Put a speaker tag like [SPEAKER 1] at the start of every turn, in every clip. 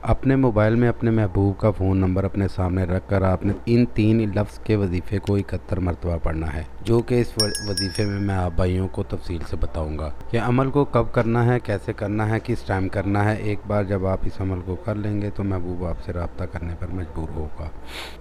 [SPEAKER 1] اپنے موبائل میں اپنے محبوب کا فون نمبر اپنے سامنے رکھ کر آپ نے ان 3 لفظ کے وظیفے کو 71 مرتبہ پڑھنا ہے، جو کہ اس وظیفے میں آپ بھائیوں کو تفصیل سے بتاؤں گا کہ عمل کو کب کرنا ہے، کیسے کرنا ہے، کس ٹائم کرنا ہے۔ ایک بار جب آپ اس عمل کو کر لیں گے تو محبوب آپ سے رابطہ کرنے پر مجبور ہوگا،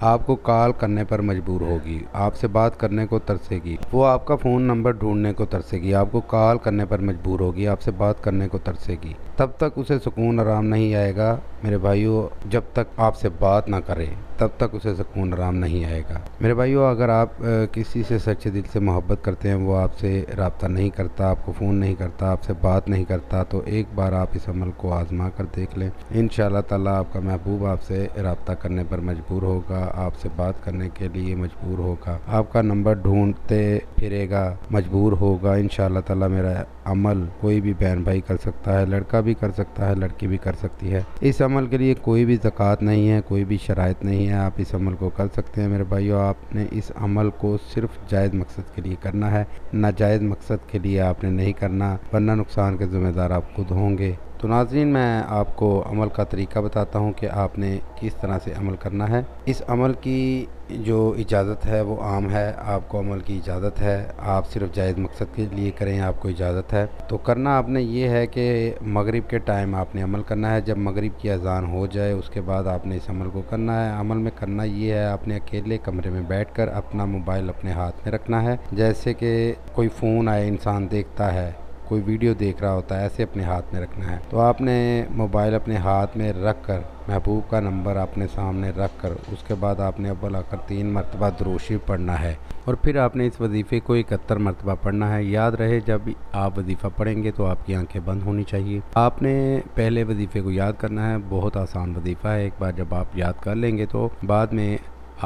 [SPEAKER 1] آپ کو کال کرنے پر مجبور ہوگی، آپ سے بات کرنے کو ترسے گی، وہ آپ کا فون نمبر ڈھونڈنے کو ترسے گی، آپ کو کال کرنے پر مجبور ہوگی، آپ سے بات کرنے کو ترسے گی۔ تب تک اسے سکون آرام نہیں آئے گا میرے بھائیوں، جب تک آپ سے بات نہ کرے تب تک اسے سکون آرام نہیں آئے گا میرے بھائیوں۔ اگر آپ کسی سے سچے دل سے محبت کرتے ہیں، وہ آپ سے رابطہ نہیں کرتا، آپ کو فون نہیں کرتا، آپ سے بات نہیں کرتا، تو ایک بار آپ اس عمل کو آزما کر دیکھ لیں۔ انشاءاللہ تعالیٰ آپ کا محبوب آپ سے رابطہ کرنے پر مجبور ہوگا، آپ سے بات کرنے کے لیے مجبور ہوگا، آپ کا نمبر ڈھونڈتے پھرے گا، مجبور ہوگا۔ انشاءاللہ تعالیٰ میرا عمل کوئی بھی بہن بھائی کر سکتا ہے، لڑکا بھی کر سکتا ہے، لڑکی بھی کر سکتی ہے۔ اس عمل کے لیے کوئی بھی زکوٰۃ نہیں ہے، کوئی بھی شرائط نہیں ہے، آپ اس عمل کو کر سکتے ہیں میرے بھائیوں۔ آپ نے اس عمل کو صرف جائز مقصد کے لیے کرنا ہے، ناجائز مقصد کے لیے آپ نے نہیں کرنا، ورنہ نقصان کے ذمہ دار آپ خود ہوں گے۔ تو ناظرین، میں آپ کو عمل کا طریقہ بتاتا ہوں کہ آپ نے کس طرح سے عمل کرنا ہے۔ اس عمل کی جو اجازت ہے وہ عام ہے، آپ کو عمل کی اجازت ہے، آپ صرف جائز مقصد کے لیے کریں، آپ کو اجازت ہے۔ تو کرنا آپ نے یہ ہے کہ مغرب کے ٹائم آپ نے عمل کرنا ہے، جب مغرب کی اذان ہو جائے اس کے بعد آپ نے اس عمل کو کرنا ہے۔ عمل میں کرنا یہ ہے، آپ نے اکیلے کمرے میں بیٹھ کر اپنا موبائل اپنے ہاتھ میں رکھنا ہے، جیسے کہ کوئی فون آئے انسان دیکھتا ہے، کوئی ویڈیو دیکھ رہا ہوتا ہے، ایسے اپنے ہاتھ میں رکھنا ہے۔ تو آپ نے موبائل اپنے ہاتھ میں رکھ کر محبوب کا نمبر اپنے سامنے رکھ کر اس کے بعد آپ نے اول آخر 3 مرتبہ درود شریف پڑھنا ہے، اور پھر آپ نے اس وظیفے کو 71 مرتبہ پڑھنا ہے۔ یاد رہے، جب آپ وظیفہ پڑھیں گے تو آپ کی آنکھیں بند ہونی چاہیے۔ آپ نے پہلے وظیفے کو یاد کرنا ہے، بہت آسان وظیفہ ہے، ایک بار جب آپ یاد کر لیں گے تو بعد میں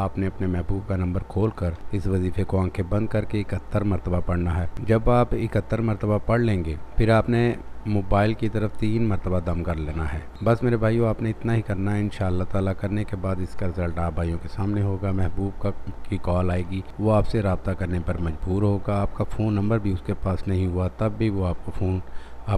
[SPEAKER 1] آپ نے اپنے محبوب کا نمبر کھول کر اس وظیفے کو آنکھیں بند کر کے 71 مرتبہ پڑھنا ہے۔ جب آپ 71 مرتبہ پڑھ لیں گے پھر آپ نے موبائل کی طرف 3 مرتبہ دم کر لینا ہے۔ بس میرے بھائیوں، آپ نے اتنا ہی کرنا ہے۔ انشاءاللہ تعالیٰ کرنے کے بعد اس کا رزلٹ آپ بھائیوں کے سامنے ہوگا، محبوب کی کال آئے گی، وہ آپ سے رابطہ کرنے پر مجبور ہوگا، آپ کا فون نمبر بھی اس کے پاس نہیں ہوا تب بھی وہ آپ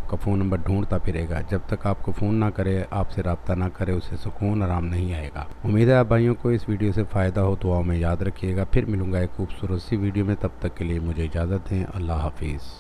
[SPEAKER 1] کا فون نمبر ڈھونڈتا پھرے گا، جب تک آپ کو فون نہ کرے، آپ سے رابطہ نہ کرے، اسے سکون آرام نہیں آئے گا۔ امید ہے آپ بھائیوں کو اس ویڈیو سے فائدہ ہو، دعاؤں میں یاد رکھیے گا۔ پھر ملوں گا ایک خوبصورت سی ویڈیو میں، تب تک کے لیے مجھے اجازت دیں۔ اللہ حافظ۔